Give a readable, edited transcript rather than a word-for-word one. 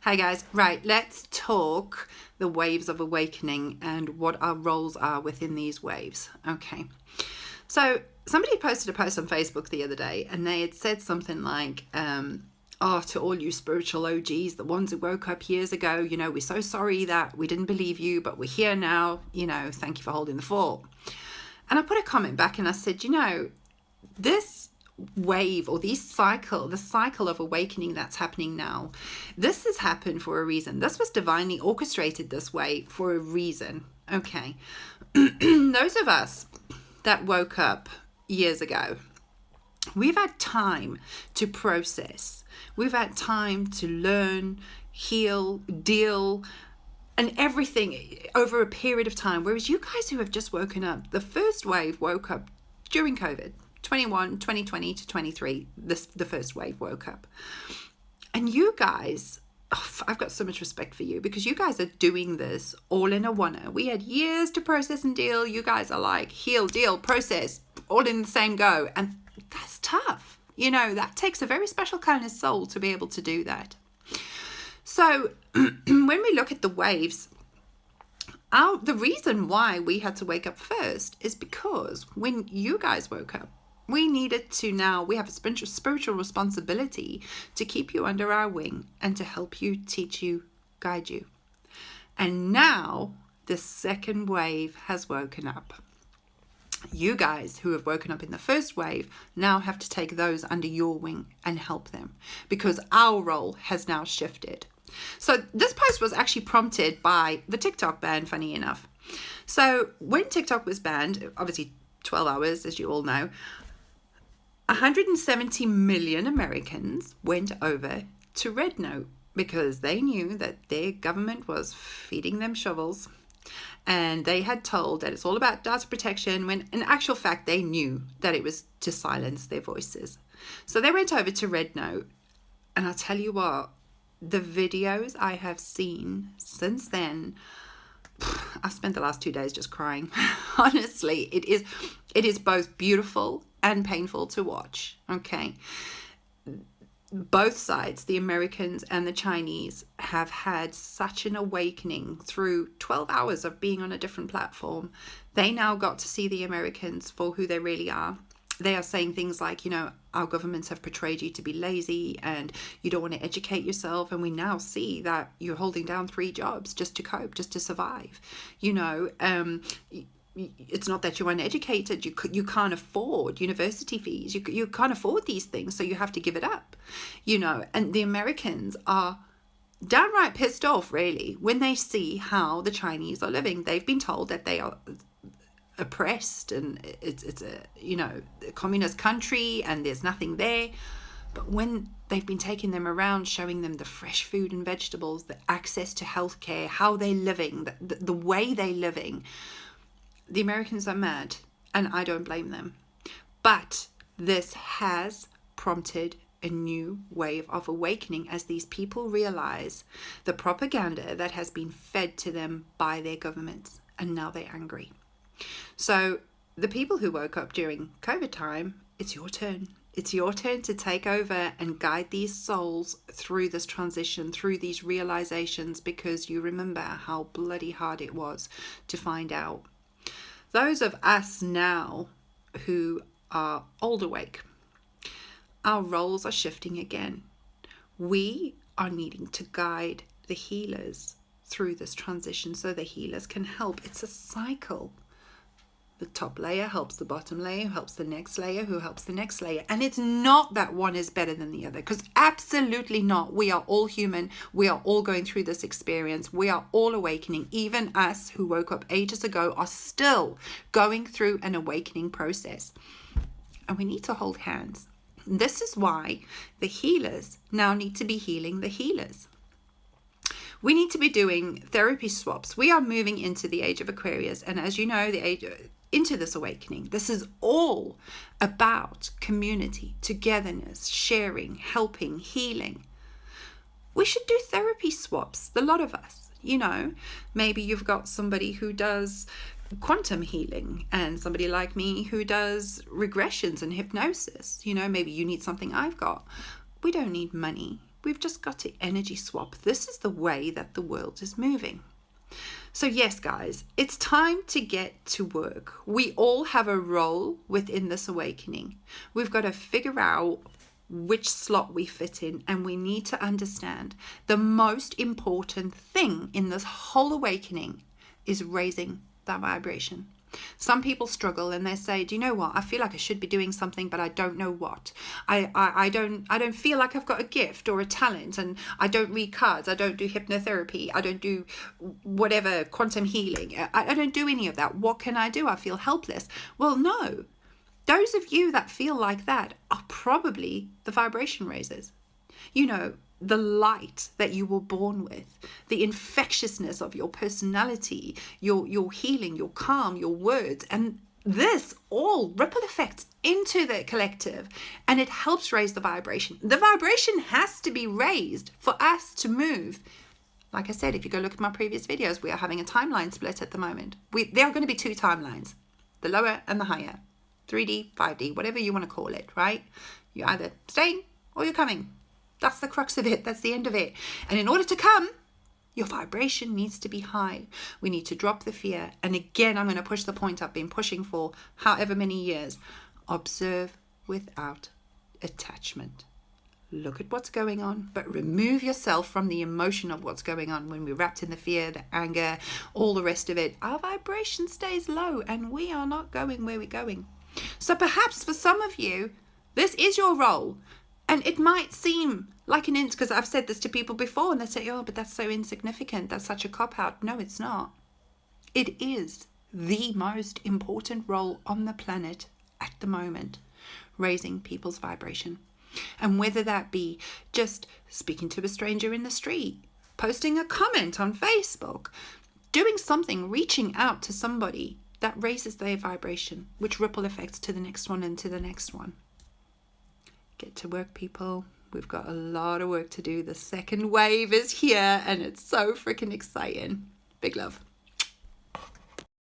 Hi guys, right, let's talk the waves of awakening and what our roles are within these waves. Okay, so somebody posted a post on Facebook the other day and they had said something like, oh, to all you spiritual OGs, the ones who woke up years ago, we're so sorry that we didn't believe you, but we're here now, thank you for holding the fort. And I put a comment back and I said, this wave or the cycle of awakening that's happening now, this has happened for a reason. This was divinely orchestrated this way for a reason. Okay. Those of us that woke up years ago, we've had time to process. We've had time to learn, heal, deal, and everything over a period of time. Whereas you guys who have just woken up, the first wave woke up during COVID. 2020 to 23, the first wave woke up. And you guys, I've got so much respect for you because you guys are doing this all in a one-er. We had years to process and deal. You guys are like heal, deal, process, all in the same go. And that's tough. That takes a very special kind of soul to be able to do that. So when we look at the waves, the reason why we had to wake up first is because when you guys woke up, we have a spiritual responsibility to keep you under our wing and to help you, teach you, guide you. And now the second wave has woken up. You guys who have woken up in the first wave now have to take those under your wing and help them because our role has now shifted. So this post was actually prompted by the TikTok ban, funny enough. So when TikTok was banned, obviously 12 hours, as you all know, 170 million Americans went over to Red Note because they knew that their government was feeding them shovels and they had told that it's all about data protection when in actual fact they knew that it was to silence their voices. So they went over to Red Note, and I'll tell you what, the videos I have seen since then, I spent the last 2 days just crying. Honestly, it is both beautiful and painful to watch. Okay. Both sides, the Americans and the Chinese, have had such an awakening through 12 hours of being on a different platform. They now got to see the Americans for who they really are. They are saying things like, our governments have portrayed you to be lazy and you don't want to educate yourself. And we now see that you're holding down 3 jobs just to cope, just to survive. It's not that you're uneducated. You can't afford university fees. You can't afford these things, so you have to give it up. And the Americans are downright pissed off, really, when they see how the Chinese are living. They've been told that they are oppressed and it's a communist country and there's nothing there. But when they've been taking them around, showing them the fresh food and vegetables, the access to healthcare, how they're living, the way they're living, the Americans are mad, and I don't blame them. But this has prompted a new wave of awakening as these people realize the propaganda that has been fed to them by their governments, and now they're angry. So the people who woke up during COVID time, it's your turn. It's your turn to take over and guide these souls through this transition, through these realizations, because you remember how bloody hard it was to find out. Those of us now who are old awake, our roles are shifting again. We are needing to guide the healers through this transition so the healers can help. It's a cycle. The top layer helps the bottom layer, who helps the next layer, who helps the next layer. And it's not that one is better than the other, because absolutely not. We are all human. We are all going through this experience. We are all awakening. Even us who woke up ages ago are still going through an awakening process. And we need to hold hands. This is why the healers now need to be healing the healers. We need to be doing therapy swaps. We are moving into the age of Aquarius. And as you know, into this awakening, this is all about community, togetherness, sharing, helping, healing. We should do therapy swaps, a lot of us. Maybe you've got somebody who does quantum healing and somebody like me who does regressions and hypnosis. Maybe you need something I've got. We don't need money. We've just got to energy swap. This is the way that the world is moving. So yes, guys, it's time to get to work. We all have a role within this awakening. We've got to figure out which slot we fit in, and we need to understand the most important thing in this whole awakening is raising that vibration. Some people struggle and they say, do you know what? I feel like I should be doing something, but I don't know what. I don't feel like I've got a gift or a talent, and I don't read cards. I don't do hypnotherapy. I don't do whatever, quantum healing. I don't do any of that. What can I do? I feel helpless. Well, no. Those of you that feel like that are probably the vibration raisers. You know, the light that you were born with, the infectiousness of your personality, your healing, your calm, your words, and this all ripple effects into the collective, and it helps raise the vibration. The vibration has to be raised for us to move. Like I said, if you go look at my previous videos, we are having a timeline split at the moment. There are going to be two timelines, the lower and the higher, 3D, 5D, whatever you want to call it, right? You're either staying or you're coming. That's the crux of it. That's the end of it. And in order to come, your vibration needs to be high. We need to drop the fear. And again, I'm going to push the point I've been pushing for however many years. Observe without attachment. Look at what's going on, but remove yourself from the emotion of what's going on. When we're wrapped in the fear, the anger, all the rest of it, our vibration stays low and we are not going where we're going. So perhaps for some of you, this is your role. And it might seem like because I've said this to people before and they say, oh, but that's so insignificant. That's such a cop-out. No, it's not. It is the most important role on the planet at the moment, raising people's vibration. And whether that be just speaking to a stranger in the street, posting a comment on Facebook, doing something, reaching out to somebody that raises their vibration, which ripple effects to the next one and to the next one. Get to work, people. We've got a lot of work to do. The second wave is here and it's so freaking exciting. Big love.